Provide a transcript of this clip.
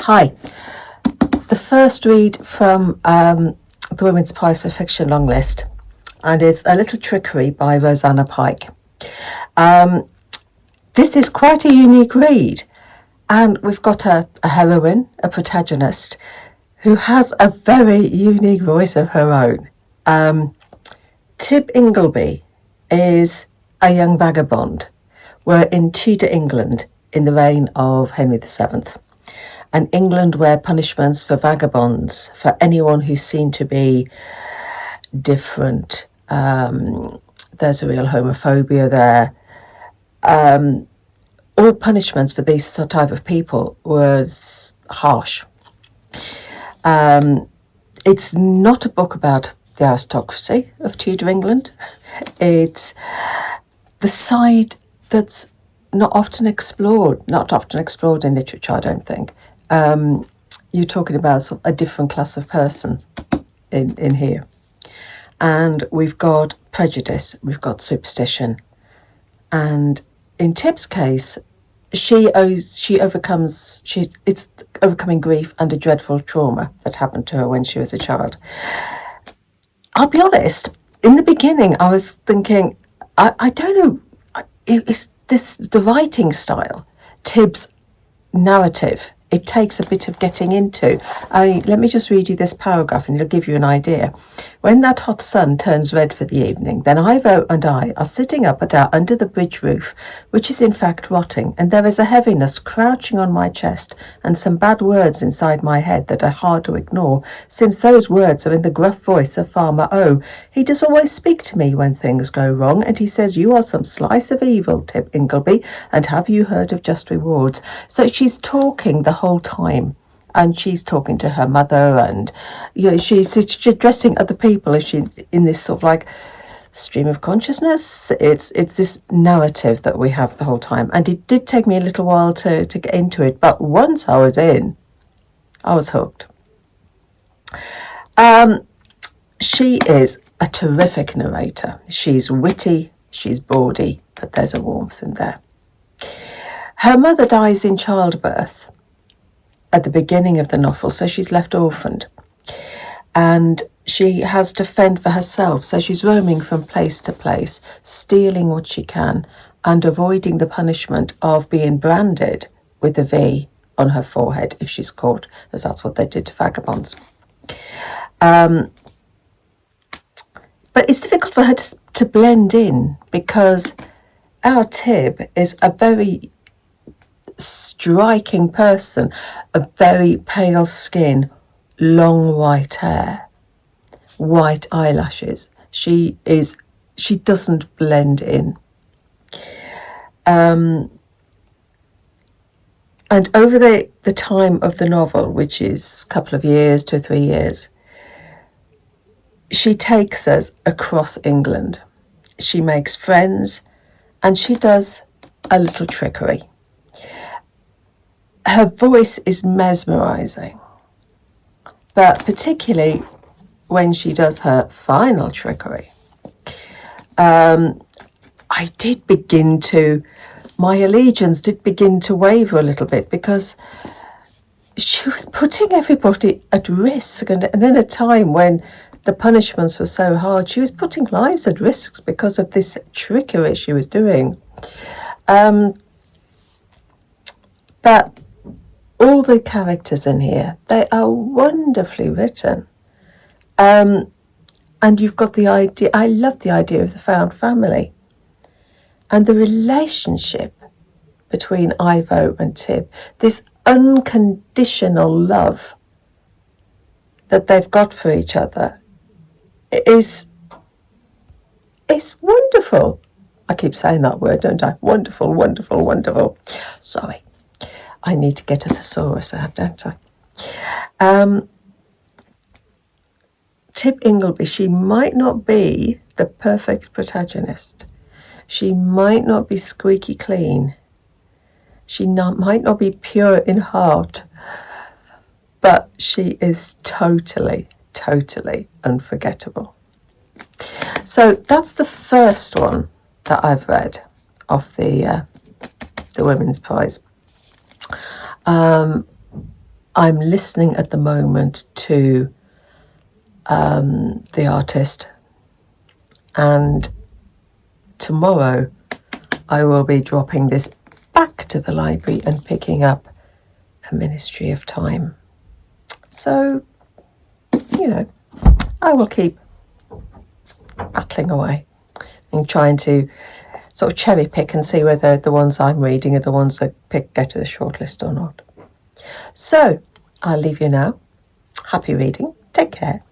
Hi. The first read from the Women's Prize for Fiction long list, and it's A Little Trickerie by Rosanna Pike. This is quite a unique read, and we've got a heroine, a protagonist, who has a very unique voice of her own. Tibb is a young vagabond. We're in Tudor England in the reign of Henry VII. An England where punishments for vagabonds, for anyone who's seen to be different, there's a real homophobia there. All punishments for these type of people was harsh. It's not a book about the aristocracy of Tudor England. It's the side that's not often explored in literature, I don't think. You're talking about sort of a different class of person in here. And we've got prejudice, we've got superstition. And in Tibb's case, it's overcoming grief and a dreadful trauma that happened to her when she was a child. I'll be honest, in the beginning I was thinking, I don't know, is this the writing style? Tibb's narrative, it takes a bit of getting into. Let me just read you this paragraph and it'll give you an idea. When that hot sun turns red for the evening, then Ivo and I are sitting up under the bridge roof, which is in fact rotting, and there is a heaviness crouching on my chest and some bad words inside my head that are hard to ignore, since those words are in the gruff voice of Farmer O. He does always speak to me when things go wrong, and he says, "You are some slice of evil, Tibb Ingleby, and have you heard of just rewards?" So she's talking the whole time. And she's talking to her mother, and she's addressing other people as she in this sort of like stream of consciousness. It's this narrative that we have the whole time, and it did take me a little while to get into it, but once I was in, I was hooked. She is a terrific narrator. She's witty, she's bawdy, but there's a warmth in there. Her mother dies in childbirth at the beginning of the novel, so she's left orphaned. And she has to fend for herself, so she's roaming from place to place, stealing what she can and avoiding the punishment of being branded with a V on her forehead if she's caught, as that's what they did to vagabonds. But it's difficult for her to blend in, because our Tibb is a very striking person, a very pale skin, long white hair, white eyelashes. She doesn't blend in. And over the time of the novel, which is a couple of years, 2 or 3 years, she takes us across England. She makes friends, and she does a little trickery. Her voice is mesmerising, but particularly when she does her final trickery, my allegiance did begin to waver a little bit, because she was putting everybody at risk, and in a time when the punishments were so hard, she was putting lives at risk because of this trickery she was doing. But all the characters in here, they are wonderfully written. And you've got the idea, I love the idea of the found family. And the relationship between Ivo and Tibb, this unconditional love that they've got for each other, is wonderful. I keep saying that word, don't I? Wonderful, wonderful, wonderful. Sorry. I need to get a thesaurus out, don't I? Tibb Ingleby, she might not be the perfect protagonist. She might not be squeaky clean. She might not be pure in heart. But she is totally, totally unforgettable. So that's the first one that I've read of the Women's Prize. I'm listening at the moment to the artist, and tomorrow I will be dropping this back to the library and picking up A Ministry of Time. So, I will keep battling away and trying to sort of cherry pick and see whether the ones I'm reading are the ones that get to the shortlist or not. So, I'll leave you now. Happy reading. Take care.